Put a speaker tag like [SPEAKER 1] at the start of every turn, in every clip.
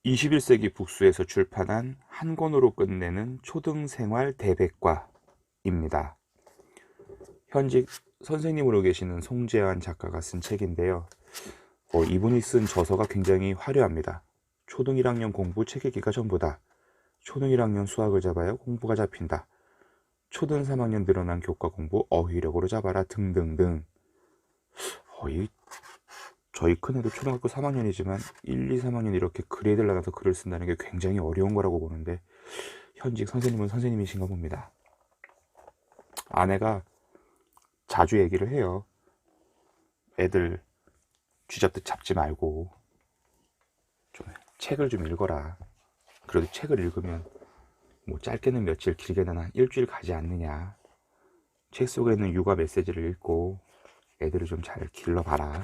[SPEAKER 1] 21세기 북수에서 출판한 한 권으로 끝내는 초등생활 대백과입니다. 현직 선생님으로 계시는 송재환 작가가 쓴 책인데요. 이분이 쓴 저서가 굉장히 화려합니다. 초등 1학년 공부 책 읽기가 전부다. 초등 1학년 수학을 잡아야 공부가 잡힌다. 초등 3학년 늘어난 교과 공부 어휘력으로 잡아라 등등등. 저희 큰애도 초등학교 3학년이지만 1, 2, 3학년 이렇게 그레이드를 나눠서 글을 쓴다는 게 굉장히 어려운 거라고 보는데 현직 선생님은 선생님이신가 봅니다. 아내가 자주 얘기를 해요. 애들 쥐잡듯 잡지 말고 좀 책을 좀 읽어라. 그래도 책을 읽으면 뭐 짧게는 며칠, 길게는 한 일주일 가지 않느냐. 책 속에 있는 육아 메시지를 읽고 애들을 좀 잘 길러봐라.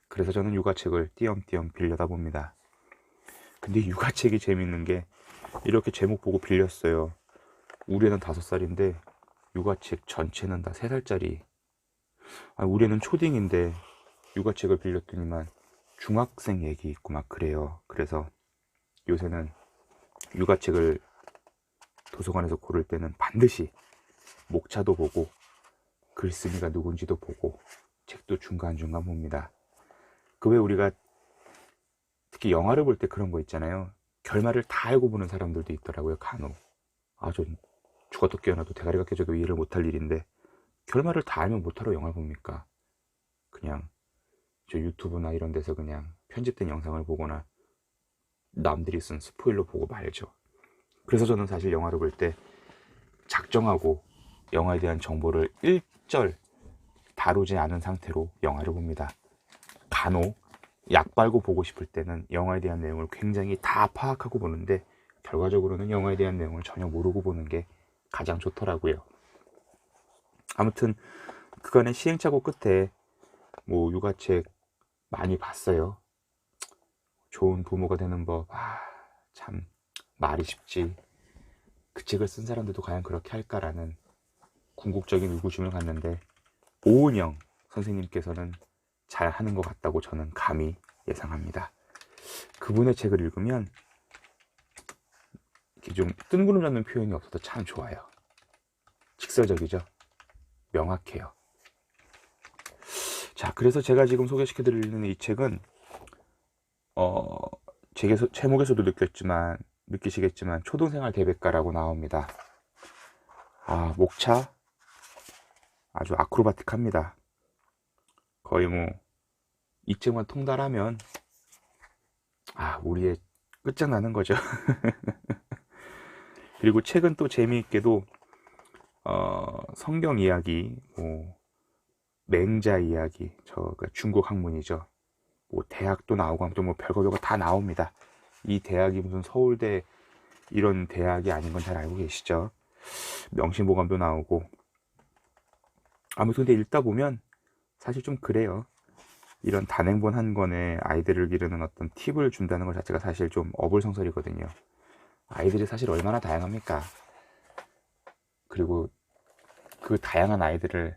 [SPEAKER 1] 그래서 저는 육아책을 띄엄띄엄 빌려다 봅니다. 근데 육아책이 재밌는 게 이렇게 제목 보고 빌렸어요. 우리 애는 5살인데 육아책 전체는 다 3살짜리. 우리 애는 초딩인데 육아책을 빌렸더니만 중학생 얘기 있고 막 그래요. 그래서 요새는 육아책을 도서관에서 고를 때는 반드시 목차도 보고 글쓴이가 누군지도 보고 책도 중간중간 봅니다. 그 외에 우리가 특히 영화를 볼 때 그런 거 있잖아요. 결말을 다 알고 보는 사람들도 있더라고요. 간혹. 전 죽어도 깨어나도 대가리가 깨져도 이해를 못할 일인데 결말을 다 알면 못하러 영화를 봅니까? 그냥 저 유튜브나 이런 데서 그냥 편집된 영상을 보거나 남들이 쓴 스포일러 보고 말죠. 그래서 저는 사실 영화를 볼 때 작정하고 영화에 대한 정보를 일절 다루지 않은 상태로 영화를 봅니다. 간혹 약 빨고 보고 싶을 때는 영화에 대한 내용을 굉장히 다 파악하고 보는데 결과적으로는 영화에 대한 내용을 전혀 모르고 보는 게 가장 좋더라고요. 아무튼 그간의 시행착오 끝에 뭐 육아책 많이 봤어요. 좋은 부모가 되는 법. 참 말이 쉽지. 그 책을 쓴 사람들도 과연 그렇게 할까라는 궁극적인 의구심을 갖는데 오은영 선생님께서는 잘 하는 것 같다고 저는 감히 예상합니다. 그분의 책을 읽으면 이렇게 좀 뜬구름 잡는 표현이 없어서 참 좋아요. 직설적이죠. 명확해요. 자, 그래서 제가 지금 소개시켜드리는 이 책은 제목에서도 느끼시겠지만 초등생활 대백과라고 나옵니다. 목차 아주 아크로바틱합니다. 거의 뭐 이 책만 통달하면 우리의 끝장나는 거죠. 그리고 책은 또 재미있게도 성경 이야기, 맹자 이야기, 중국 학문이죠. 대학도 나오고 아무튼 별거 다 나옵니다. 이 대학이 무슨 서울대 이런 대학이 아닌 건 잘 알고 계시죠? 명심보감도 나오고. 아무튼 근데 읽다 보면 사실 좀 그래요. 이런 단행본 한 권에 아이들을 기르는 어떤 팁을 준다는 것 자체가 사실 좀 어불성설이거든요. 아이들이 사실 얼마나 다양합니까? 그리고 그 다양한 아이들을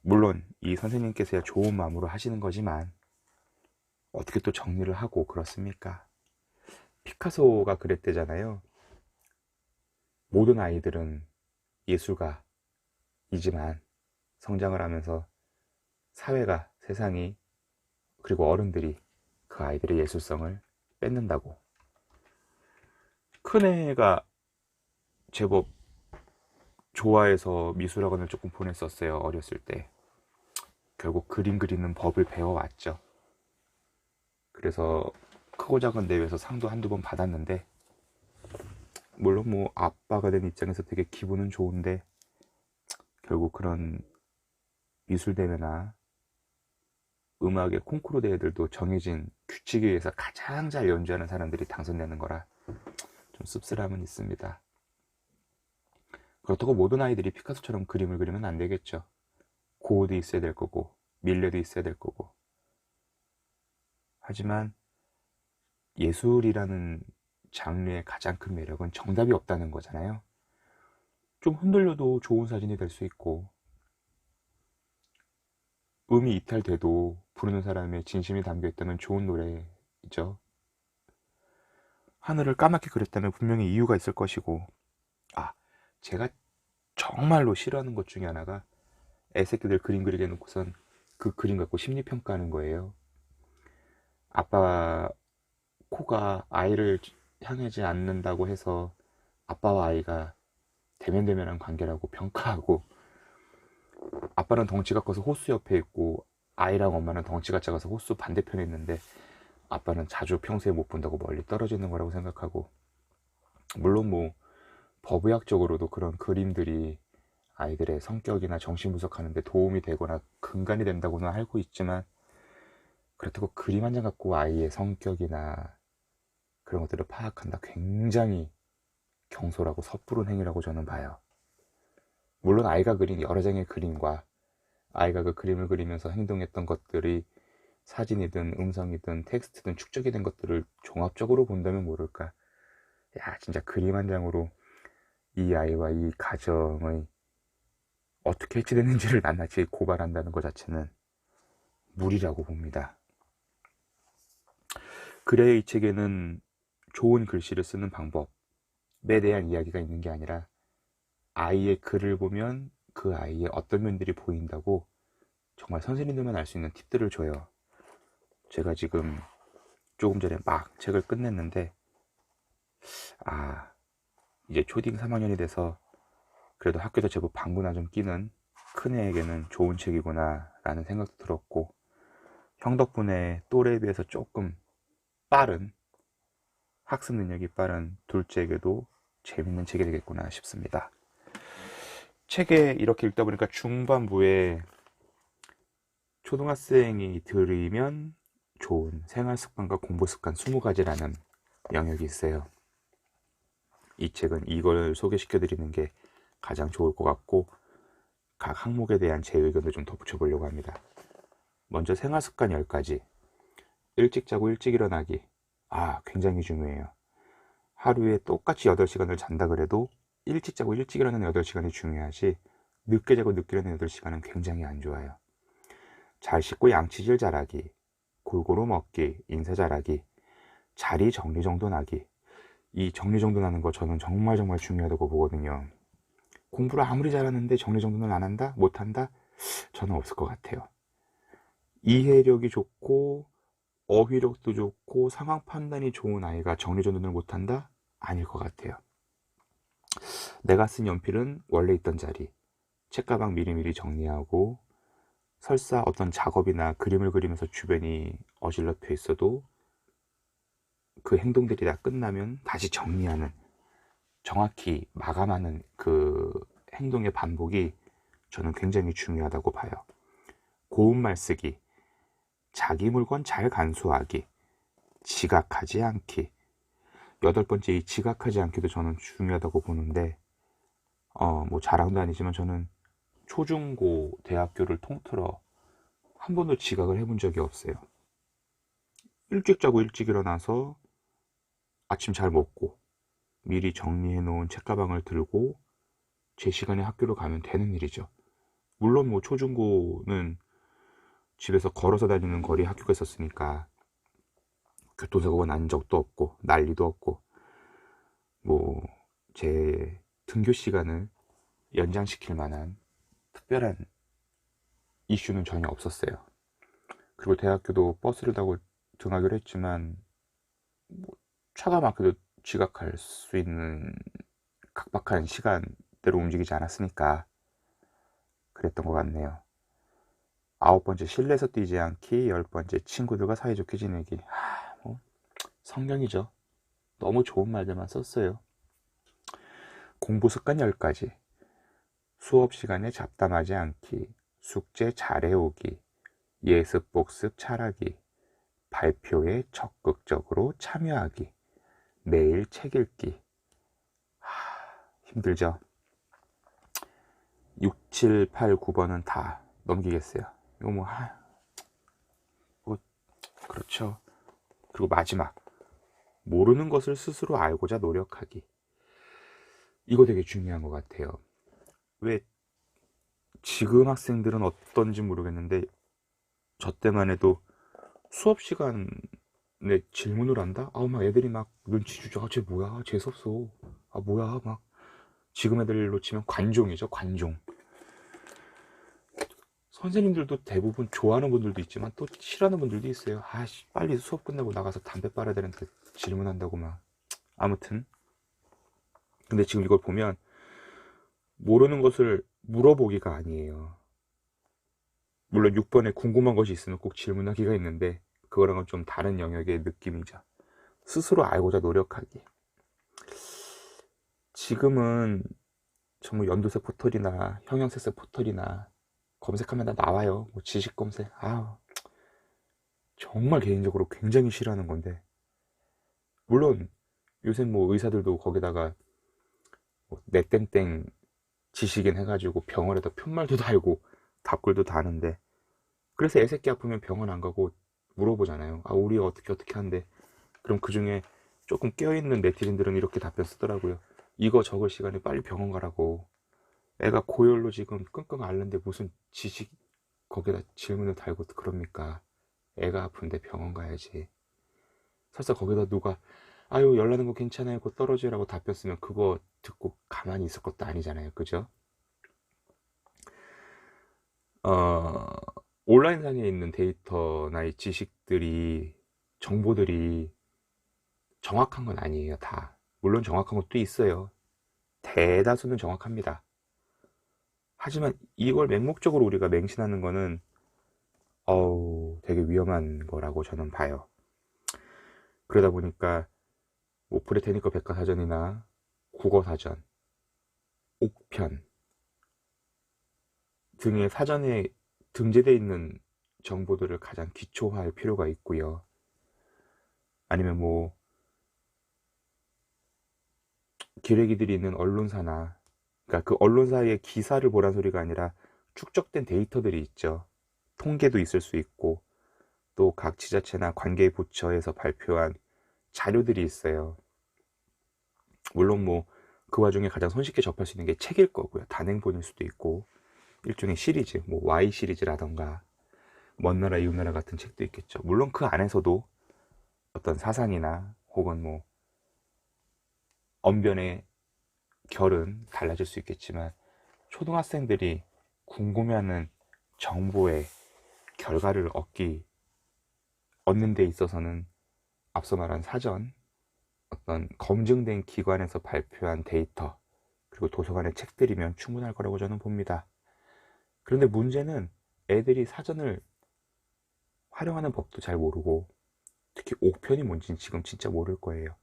[SPEAKER 1] 물론 이 선생님께서야 좋은 마음으로 하시는 거지만 어떻게 또 정리를 하고 그렇습니까? 피카소가 그랬대잖아요. 모든 아이들은 예술가이지만 성장을 하면서 사회가, 세상이, 그리고 어른들이 그 아이들의 예술성을 뺏는다고. 큰애가 제법 좋아해서 미술학원을 조금 보냈었어요. 어렸을 때. 결국 그림 그리는 법을 배워왔죠. 그래서 크고 작은 대회에서 상도 한두 번 받았는데 물론 뭐 아빠가 된 입장에서 되게 기분은 좋은데 결국 그런 미술 대회나 음악의 콩쿠르 대회들도 정해진 규칙에 의해서 가장 잘 연주하는 사람들이 당선되는 거라 좀 씁쓸함은 있습니다. 그렇다고 모든 아이들이 피카소처럼 그림을 그리면 안 되겠죠. 고흐도 있어야 될 거고 밀레도 있어야 될 거고. 하지만 예술이라는 장르의 가장 큰 매력은 정답이 없다는 거잖아요. 좀 흔들려도 좋은 사진이 될 수 있고 음이 이탈돼도 부르는 사람의 진심이 담겨있다면 좋은 노래이죠. 하늘을 까맣게 그렸다면 분명히 이유가 있을 것이고, 아, 제가 정말로 싫어하는 것 중에 하나가 애새끼들 그림 그리게 해놓고선 그 그림 갖고 심리평가하는 거예요. 아빠 코가 아이를 향하지 않는다고 해서 아빠와 아이가 대면대면한 관계라고 평가하고, 아빠는 덩치가 커서 호수 옆에 있고 아이랑 엄마는 덩치가 작아서 호수 반대편에 있는데 아빠는 자주 평소에 못 본다고 멀리 떨어져 있는 거라고 생각하고, 물론 뭐 법의학적으로도 그런 그림들이 아이들의 성격이나 정신 분석하는 데 도움이 되거나 근간이 된다고는 알고 있지만, 그렇다고 그림 한 장 갖고 아이의 성격이나 그런 것들을 파악한다, 굉장히 경솔하고 섣부른 행위라고 저는 봐요. 물론 아이가 그린 여러 장의 그림과 아이가 그 그림을 그리면서 행동했던 것들이 사진이든 음성이든 텍스트든 축적이 된 것들을 종합적으로 본다면 모를까, 야, 진짜 그림 한 장으로 이 아이와 이 가정의 어떻게 해치됐는지를 낱낱이 고발한다는 것 자체는 무리라고 봅니다. 그래야 이 책에는 좋은 글씨를 쓰는 방법에 대한 이야기가 있는 게 아니라 아이의 글을 보면 그 아이의 어떤 면들이 보인다고 정말 선생님들만 알 수 있는 팁들을 줘요. 제가 지금 조금 전에 막 책을 끝냈는데, 이제 초딩 3학년이 돼서 그래도 학교도 제법 방구나 좀 끼는 큰애에게는 좋은 책이구나 라는 생각도 들었고, 형 덕분에 또래에 비해서 조금 빠른, 학습 능력이 빠른 둘째에게도 재밌는 책이 되겠구나 싶습니다. 책에 이렇게 읽다 보니까 중반부에 초등학생이 들으면 좋은 생활습관과 공부습관 20가지라는 영역이 있어요. 이 책은 이걸 소개시켜 드리는 게 가장 좋을 것 같고, 각 항목에 대한 제 의견도 좀 덧붙여 보려고 합니다. 먼저 생활습관 10가지. 일찍 자고 일찍 일어나기. 굉장히 중요해요. 하루에 똑같이 8시간을 잔다 그래도 일찍 자고 일찍 일어나는 8시간이 중요하지, 늦게 자고 늦게 일어나는 8시간은 굉장히 안 좋아요. 잘 씻고 양치질 잘하기, 골고루 먹기, 인사 잘하기, 자리 정리정돈하기. 이 정리정돈하는 거 저는 정말 중요하다고 보거든요. 공부를 아무리 잘하는데 정리정돈을 안 한다? 못한다? 저는 없을 것 같아요. 이해력이 좋고 어휘력도 좋고 상황 판단이 좋은 아이가 정리정돈을 못한다? 아닐 것 같아요. 내가 쓴 연필은 원래 있던 자리, 책가방 미리미리 정리하고, 설사 어떤 작업이나 그림을 그리면서 주변이 어질러져 있어도 그 행동들이 다 끝나면 다시 정리하는, 정확히 마감하는 그 행동의 반복이 저는 굉장히 중요하다고 봐요. 고운말 쓰기, 자기 물건 잘 간수하기, 지각하지 않기. 8번째, 이 지각하지 않기도 저는 중요하다고 보는데, 뭐 자랑도 아니지만 저는 초중고 대학교를 통틀어 한 번도 지각을 해본 적이 없어요. 일찍 자고 일찍 일어나서 아침 잘 먹고 미리 정리해 놓은 책가방을 들고 제 시간에 학교를 가면 되는 일이죠. 물론 뭐 초중고는 집에서 걸어서 다니는 거리 학교가 있었으니까 교통사고가 난 적도 없고 난리도 없고, 뭐 제 등교 시간을 연장시킬 만한 특별한 이슈는 전혀 없었어요. 그리고 대학교도 버스를 타고 등하교를 했지만 뭐 차가 막혀도 지각할 수 있는 각박한 시간대로 움직이지 않았으니까 그랬던 것 같네요. 9번째, 실내에서 뛰지 않기. 10번째, 친구들과 사이좋게 지내기. 뭐 성경이죠. 너무 좋은 말들만 썼어요. 공부 습관 10가지. 수업 시간에 잡담하지 않기, 숙제 잘해오기, 예습 복습 잘하기, 발표에 적극적으로 참여하기, 매일 책 읽기. 힘들죠? 6, 7, 8, 9번은 다 넘기겠어요. 이거 뭐 그렇죠. 그리고 마지막, 모르는 것을 스스로 알고자 노력하기. 이거 되게 중요한 것 같아요. 왜 지금 학생들은 어떤지 모르겠는데 저 때만 해도 수업 시간 내 질문을 한다? 막 애들이 막 눈치 주죠. 쟤 뭐야? 재수없어. 뭐야? 막 지금 애들로 치면 관종이죠, 관종. 선생님들도 대부분 좋아하는 분들도 있지만 또 싫어하는 분들도 있어요. 빨리 수업 끝내고 나가서 담배 빨아야 되는데 질문한다고 막. 아무튼 근데 지금 이걸 보면 모르는 것을 물어보기가 아니에요. 물론 6번에 궁금한 것이 있으면 꼭 질문하기가 있는데 그거랑은 좀 다른 영역의 느낌이죠. 스스로 알고자 노력하기. 지금은 정말 연두색 포털이나 형형색색 포털이나 검색하면 다 나와요. 뭐 지식 검색. 정말 개인적으로 굉장히 싫어하는 건데, 물론 요새 뭐 의사들도 거기다가 뭐 내땡땡 지식인 해가지고 병원에다 편말도 달고 답글도 다는데, 그래서 애새끼 아프면 병원 안 가고 물어보잖아요. 우리 어떻게 하는데. 그럼 그 중에 조금 깨어있는 네티즌들은 이렇게 답변 쓰더라고요. 이거 적을 시간에 빨리 병원 가라고. 애가 고열로 지금 끙끙 앓는데 무슨 지식 거기다 질문을 달고 그럽니까? 애가 아픈데 병원 가야지. 설사 거기다 누가 열나는 거 괜찮아요, 곧 떨어지라고 답변 쓰면 그거 듣고 가만히 있을 것도 아니잖아요, 그죠? 온라인상에 있는 데이터나 이 지식들이, 정보들이 정확한 건 아니에요, 다. 물론 정확한 것도 있어요. 대다수는 정확합니다. 하지만 이걸 맹목적으로 우리가 맹신하는 거는 되게 위험한 거라고 저는 봐요. 그러다 보니까 뭐 브리테니커 백과사전이나 국어사전, 옥편 등의 사전에 등재되어 있는 정보들을 가장 기초화할 필요가 있고요. 아니면 뭐 기레기들이 있는 언론사나, 그러니까 그 언론사의 기사를 보란 소리가 아니라 축적된 데이터들이 있죠. 통계도 있을 수 있고 또 각 지자체나 관계부처에서 발표한 자료들이 있어요. 물론 뭐 그 와중에 가장 손쉽게 접할 수 있는 게 책일 거고요. 단행본일 수도 있고 일종의 시리즈, 뭐 Y 시리즈라던가 먼 나라 이웃 나라 같은 책도 있겠죠. 물론 그 안에서도 어떤 사상이나 혹은 뭐 언변의 결은 달라질 수 있겠지만, 초등학생들이 궁금해하는 정보의 결과를 얻는 데 있어서는 앞서 말한 사전, 어떤 검증된 기관에서 발표한 데이터, 그리고 도서관의 책들이면 충분할 거라고 저는 봅니다. 그런데 문제는 애들이 사전을 활용하는 법도 잘 모르고, 특히 옥편이 뭔지 지금 진짜 모를 거예요.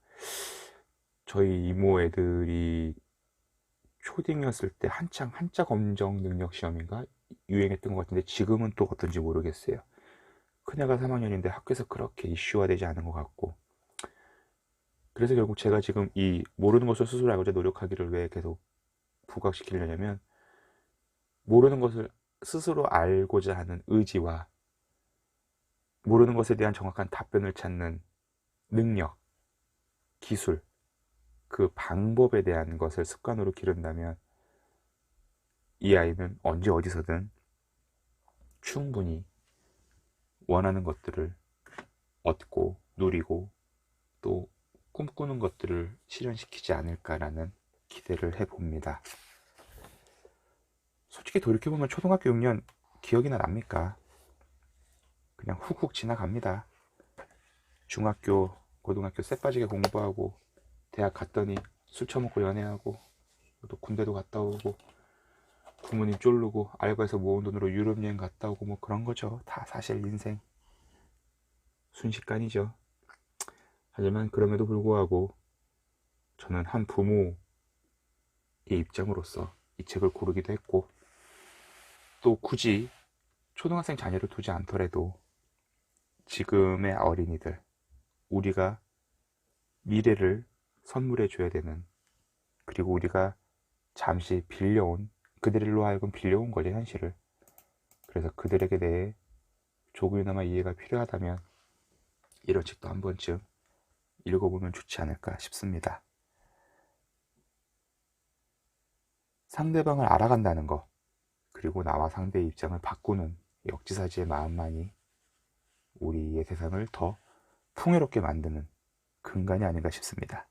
[SPEAKER 1] 저희 이모 애들이 초딩이었을 때 한창 한자 검정 능력 시험인가 유행했던 것 같은데 지금은 또 어떤지 모르겠어요. 큰애가 3학년인데 학교에서 그렇게 이슈화되지 않은 것 같고, 그래서 결국 제가 지금 이 모르는 것을 스스로 알고자 노력하기를 왜 계속 부각시키려냐면, 모르는 것을 스스로 알고자 하는 의지와 모르는 것에 대한 정확한 답변을 찾는 능력, 기술, 그 방법에 대한 것을 습관으로 기른다면 이 아이는 언제 어디서든 충분히 원하는 것들을 얻고 누리고 또 꿈꾸는 것들을 실현시키지 않을까라는 기대를 해봅니다. 솔직히 돌이켜보면 초등학교 6년 기억이나 납니까? 그냥 훅훅 지나갑니다. 중학교, 고등학교 쎄빠지게 공부하고 대학 갔더니 술 처먹고 연애하고 또 군대도 갔다 오고 부모님 쫄르고 알바해서 모은 돈으로 유럽 여행 갔다 오고 뭐 그런 거죠. 다 사실 인생 순식간이죠. 하지만 그럼에도 불구하고 저는 한 부모의 입장으로서 이 책을 고르기도 했고, 또 굳이 초등학생 자녀를 두지 않더라도 지금의 어린이들, 우리가 미래를 선물해 줘야 되는, 그리고 우리가 잠시 그들로 하여금 빌려온 거죠, 현실을. 그래서 그들에게 대해 조금이나마 이해가 필요하다면 이런 책도 한 번쯤 읽어보면 좋지 않을까 싶습니다. 상대방을 알아간다는 것, 그리고 나와 상대의 입장을 바꾸는 역지사지의 마음만이 우리의 세상을 더 풍요롭게 만드는 근간이 아닌가 싶습니다.